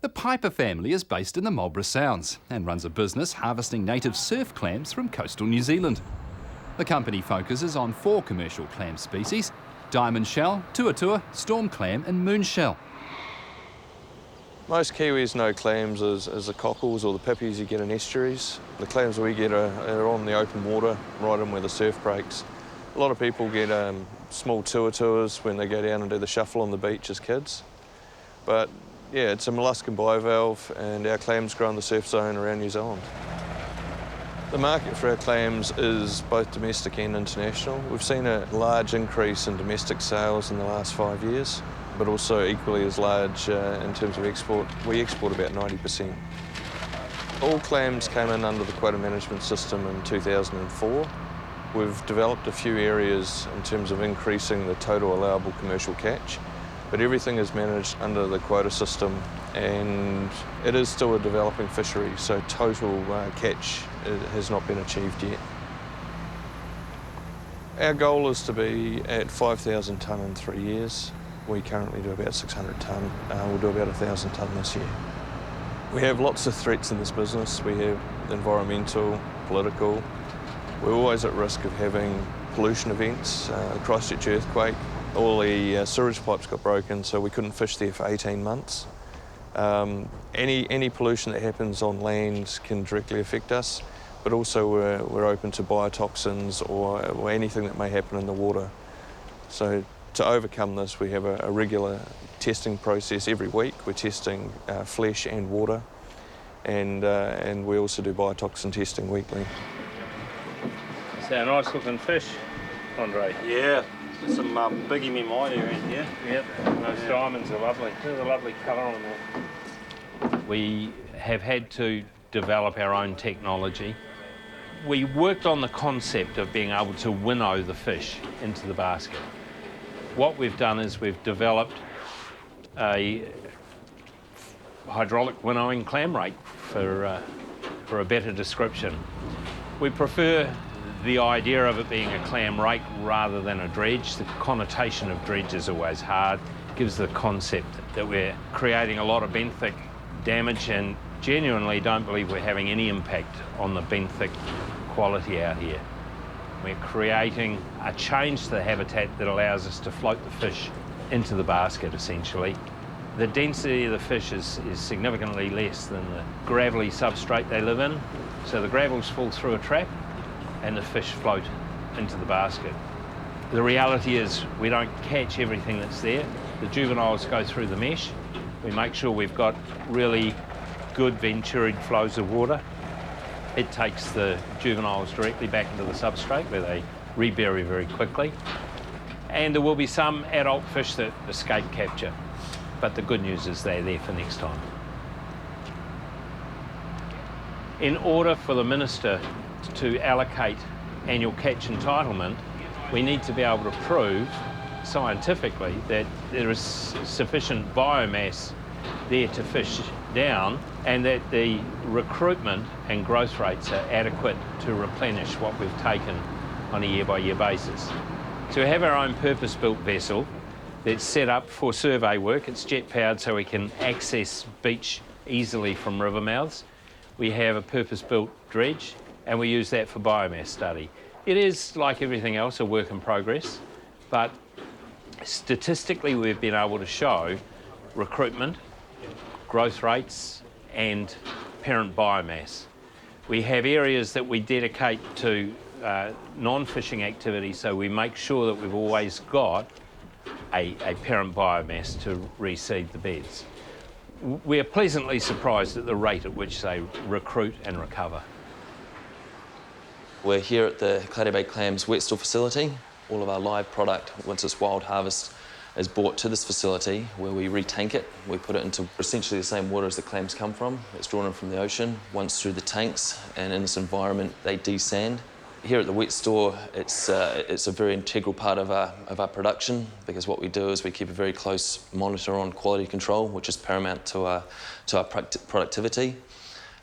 The Piper family is based in the Marlborough Sounds and runs a business harvesting native surf clams from coastal New Zealand. The company focuses on 4 commercial clam species: diamond shell, tuatua, storm clam and moon shell. Most Kiwis know clams as the cockles or the pippies you get in estuaries. The clams we get are on the open water, right in where the surf breaks. A lot of people get small tuatuas when they go down and do the shuffle on the beach as kids. But yeah, it's a molluscan bivalve and our clams grow in the surf zone around New Zealand. The market for our clams is both domestic and international. We've seen a large increase in domestic sales in the last 5 years, but also equally as large in terms of export. We export about 90%. All clams came in under the quota management system in 2004. We've developed a few areas in terms of increasing the total allowable commercial catch, but everything is managed under the quota system, and it is still a developing fishery, so total catch has not been achieved yet. Our goal is to be at 5,000 tonne in 3 years. We currently do about 600 tonne. We'll do about 1,000 tonne this year. We have lots of threats in this business. We have environmental, political. We're always at risk of having pollution events. The Christchurch earthquake, all the sewage pipes got broken, so we couldn't fish there for 18 months. Any pollution that happens on land can directly affect us, but also we're open to biotoxins or anything that may happen in the water. So to overcome this, we have a regular testing process every week. We're testing flesh and water, and we also do biotoxin testing weekly. Is that a nice looking fish, Andre? Yeah, there's some biggie me mighty around here. Yep, those diamonds are lovely. There's a lovely colour on them. We have had to develop our own technology. We worked on the concept of being able to winnow the fish into the basket. What we've done is we've developed a hydraulic winnowing clam rake for a better description. We prefer the idea of it being a clam rake rather than a dredge. The connotation of dredge is always hard. It gives the concept that we're creating a lot of benthic damage, and genuinely don't believe we're having any impact on the benthic quality out here. We're creating a change to the habitat that allows us to float the fish into the basket, essentially. The density of the fish is significantly less than the gravelly substrate they live in, so the gravels fall through a trap and the fish float into the basket. The reality is we don't catch everything that's there. The juveniles go through the mesh. We make sure we've got really good venturied flows of water. It takes the juveniles directly back into the substrate where they rebury very quickly. And there will be some adult fish that escape capture, but the good news is they're there for next time. In order for the Minister to allocate annual catch entitlement, we need to be able to prove scientifically that there is sufficient biomass there to fish down and that the recruitment and growth rates are adequate to replenish what we've taken on a year-by-year basis. So we have our own purpose-built vessel that's set up for survey work. It's jet-powered so we can access beach easily from river mouths. We have a purpose-built dredge, and we use that for biomass study. It is, like everything else, a work in progress, but statistically we've been able to show recruitment, growth rates and parent biomass. We have areas that we dedicate to non-fishing activity, so we make sure that we've always got a parent biomass to reseed the beds. We are pleasantly surprised at the rate at which they recruit and recover. We're here at the Bay Clams wet store facility. All of our live product, once it's wild harvest, is brought to this facility where we retank it. We put it into essentially the same water as the clams come from. It's drawn in from the ocean, once through the tanks, and in this environment they desand. Here at the wet store, it's a very integral part of our production, because what we do is we keep a very close monitor on quality control, which is paramount to our productivity.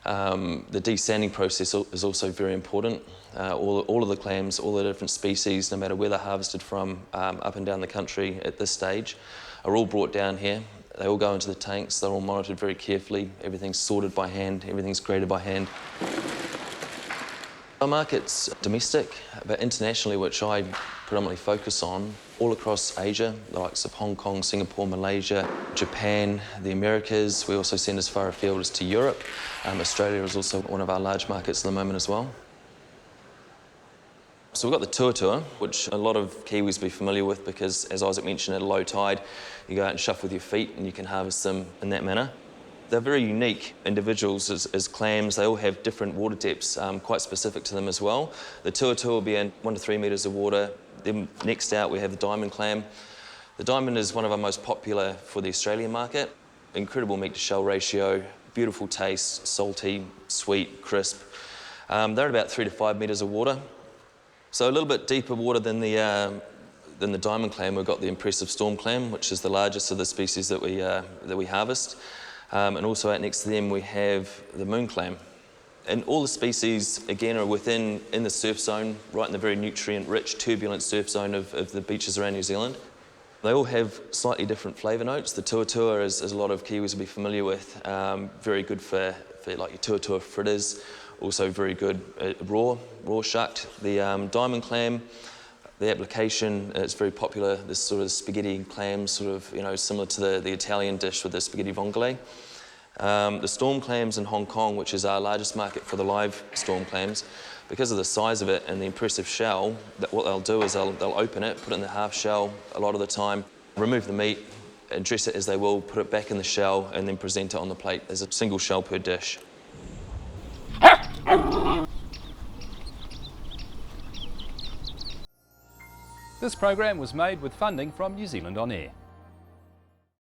The desanding process is also very important. All of the clams, all the different species, no matter where they're harvested from, up and down the country at this stage, are all brought down here They all go into the tanks, they're all monitored very carefully, everything's sorted by hand, everything's graded by hand. Our market's domestic, but internationally, which I predominantly focus on, all across Asia, the likes of Hong Kong, Singapore, Malaysia, Japan, the Americas. We also send as far afield as to Europe. Australia is also one of our large markets at the moment as well. So we've got the tour, which a lot of Kiwis will be familiar with because, as Isaac mentioned, at a low tide, you go out and shuffle with your feet and you can harvest them in that manner. They're very unique individuals as clams. They all have different water depths, quite specific to them as well. The tour will be in 1 to 3 metres of water. Then next out we have the diamond clam. The diamond is one of our most popular for the Australian market. Incredible meat to shell ratio, beautiful taste, salty, sweet, crisp. They're at about 3 to 5 metres of water. So a little bit deeper water than the diamond clam. We've got the impressive storm clam, which is the largest of the species that we harvest. And also out next to them we have the moon clam. And all the species, again, are in the surf zone, right in the very nutrient-rich, turbulent surf zone of the beaches around New Zealand. They all have slightly different flavour notes. The tuatua, as a lot of Kiwis will be familiar with, very good for like your tuatua fritters, also very good raw shucked. The diamond clam, the application, it's very popular, this sort of spaghetti clam, sort of, similar to the Italian dish with the spaghetti vongole. The storm clams in Hong Kong, which is our largest market for the live storm clams, because of the size of it and the impressive shell, what they'll do is they'll open it, put it in the half shell a lot of the time, remove the meat, and dress it as they will, put it back in the shell, and then present it on the plate as a single shell per dish. This program was made with funding from New Zealand On Air.